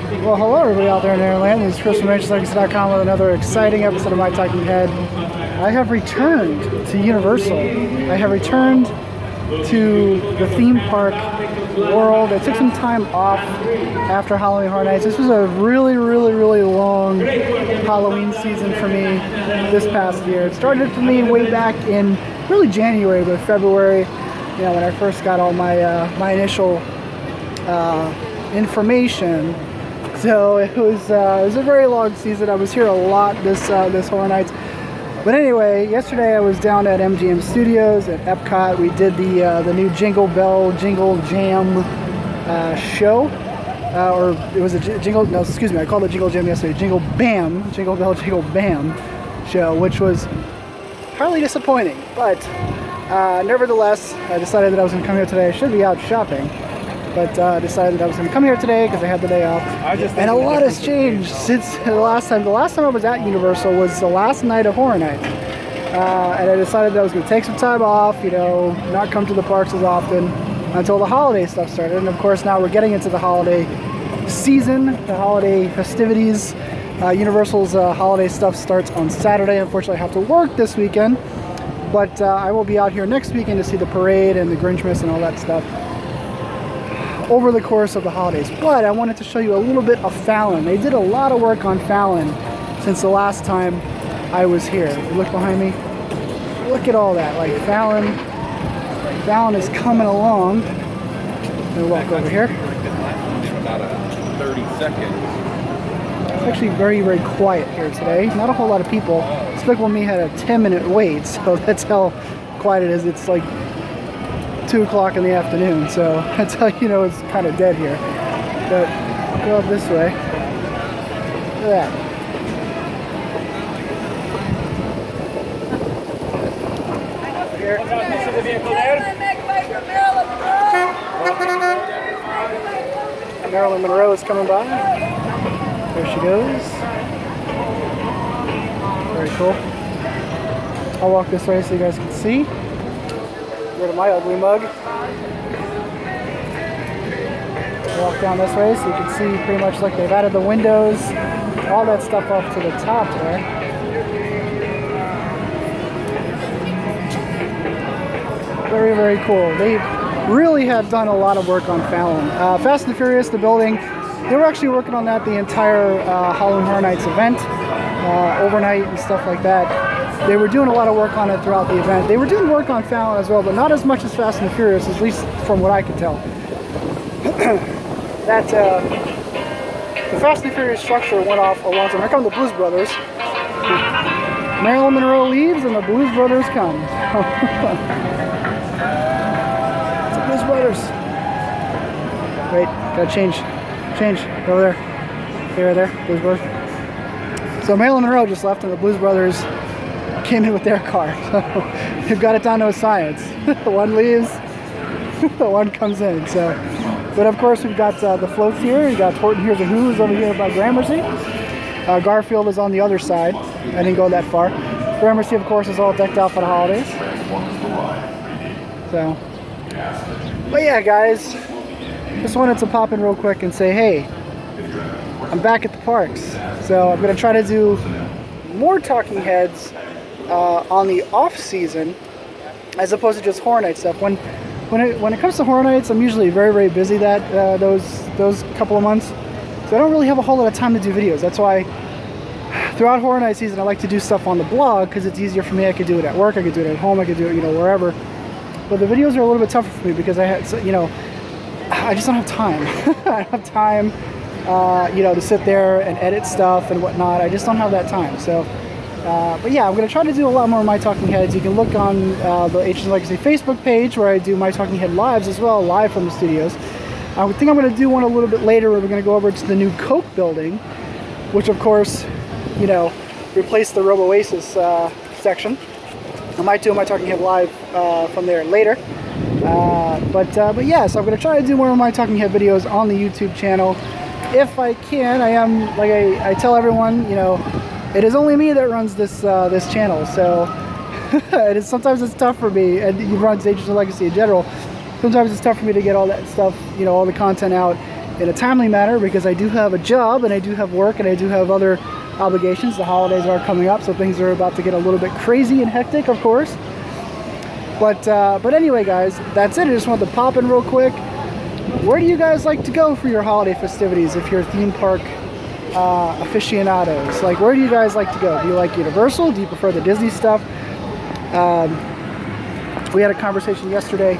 Well, hello everybody out there in Airland. This is Chris from AncientLegacy.com with another exciting episode of My Talking Head. I have returned to Universal. I have returned to the theme park world. I took some time off after Halloween Horror Nights. This was a really long Halloween season for me this past year. It started for me way back in really January, but February, you know, when I first got all my my initial information. So it was a very long season. I was here a lot this Horror Nights. But anyway, yesterday I was down at MGM Studios at Epcot. We did the new Jingle Bell Jingle Jam show, or it was a Jingle. No, excuse me. I called it Jingle Jam yesterday. Jingle Bam, Jingle Bell Jingle Bam show, which was highly disappointing. But nevertheless, I decided that I was going to come here today. I should be out shopping, but decided that I was going to come here today because I had the day off. And a lot has changed since the last time. The last time I was at Universal was the last night of Horror Nights. And I decided that I was going to take some time off, you know, not come to the parks as often until the holiday stuff started. And of course now we're getting into the holiday season, the holiday festivities. Universal's holiday stuff starts on Saturday. Unfortunately I have to work this weekend, but I will be out here next weekend to see the parade and the Grinchmas and all that stuff over the course of the holidays. But I wanted to show you a little bit of Fallon. They did a lot of work on Fallon since the last time I was here. You look behind me, look at all that. Like Fallon is coming along. Let me walk over here. About 30 seconds. It's actually very quiet here today. Not a whole lot of people. Despicable Me had a 10-minute wait, so that's how quiet it is. It's like 2 o'clock in the afternoon, so that's how you know it's kind of dead here. But go up this way. Look at that. Here. Marilyn Monroe is coming by. There she goes. Very cool. I'll walk this way so you guys can see. Rid of my ugly mug. Walk down this way so you can see pretty much like they've added the windows, all that stuff up to the top there. Very cool. They really have done a lot of work on Fallon. Fast and Furious, the building, they were actually working on that the entire Halloween Horror Nights event, overnight and stuff like that. They were doing a lot of work on it throughout the event. They were doing work on Fallon as well, but not as much as Fast and the Furious, at least from what I could tell. That the Fast and the Furious structure went off a long time. Here come the Blues Brothers. Marilyn Monroe leaves and the Blues Brothers come. It's the Blues Brothers. Wait, gotta change. Over there. Right there, Blues Brothers. So Marilyn Monroe just left and the Blues Brothers came in with their car. So they've got it down to a science. One leaves, one comes in. So, but of course we've got the floats here. We've got Horton Hears a Who's over here by Gramercy. Garfield is on the other side. I didn't go that far. Gramercy, of course, is all decked out for the holidays. So, but yeah, guys, just wanted to pop in real quick and say, hey, I'm back at the parks. So I'm gonna try to do more Talking Heads on the off season, as opposed to just Horror Night stuff. When it comes to Horror Nights, I'm usually very busy those couple of months, so I don't really have a whole lot of time to do videos. That's why throughout Horror Night season I like to do stuff on the blog because it's easier for me. I could do it at work, I could do it at home, I could do it, you know, wherever. But the videos are a little bit tougher for me because I just don't have time. I don't have time, you know, to sit there and edit stuff and whatnot. I just don't have that time. So. But yeah, I'm going to try to do a lot more of My Talking Heads. You can look on the Ancient Legacy Facebook page where I do My Talking Head lives as well, live from the studios. I think I'm going to do one a little bit later where we're going to go over to the new Coke building, which of course, you know, replaced the Robo Oasis section. I might do My Talking Head live from there later. But yeah, so I'm going to try to do more of My Talking Head videos on the YouTube channel. If I can, I am, like I tell everyone, you know, it is only me that runs this this channel, so sometimes it's tough for me, and you run Ancient Legacy in general. Sometimes it's tough for me to get all that stuff, you know, all the content out in a timely manner because I do have a job and I do have work and I do have other obligations. The holidays are coming up, so things are about to get a little bit crazy and hectic, of course. But anyway, guys, that's it. I just wanted to pop in real quick. Where do you guys like to go for your holiday festivities if you're theme park aficionados? Like, where do you guys like to go? Do you like Universal? Do you prefer the Disney stuff? We had a conversation yesterday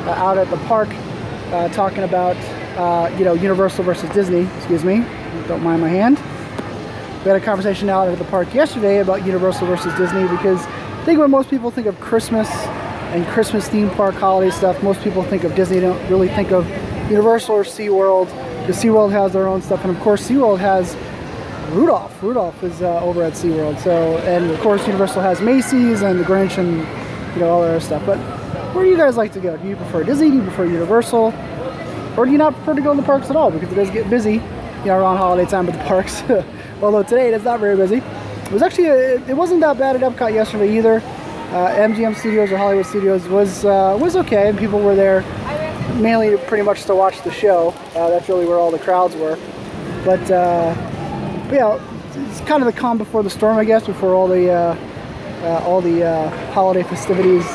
out at the park talking about Universal versus Disney. Excuse me, don't mind my hand. We had a conversation out at the park yesterday about Universal versus Disney because I think when most people think of Christmas and Christmas theme park holiday stuff, most people think of Disney. They don't really think of Universal or SeaWorld, because SeaWorld has their own stuff, and of course SeaWorld has Rudolph. Rudolph is over at SeaWorld. So, and of course Universal has Macy's and the Grinch and all that other stuff. But where do you guys like to go? Do you prefer Disney? Do you prefer Universal? Or do you not prefer to go in the parks at all? Because it does get busy, around holiday time at the parks. Although today it's not very busy. It was actually it wasn't that bad at Epcot yesterday either. MGM Studios or Hollywood Studios was okay, and people were there mainly pretty much to watch the show. That's really where all the crowds were. But yeah, it's kind of the calm before the storm, I guess, before all the holiday festivities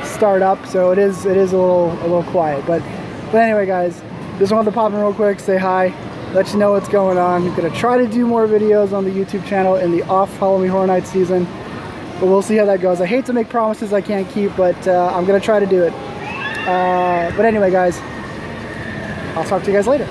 start up. So it is a little quiet. But anyway, guys, just wanted to pop in real quick, say hi, let you know what's going on. I'm gonna try to do more videos on the YouTube channel in the off Halloween Horror Nights season. But we'll see how that goes. I hate to make promises I can't keep, but I'm going to try to do it. But anyway, guys, I'll talk to you guys later.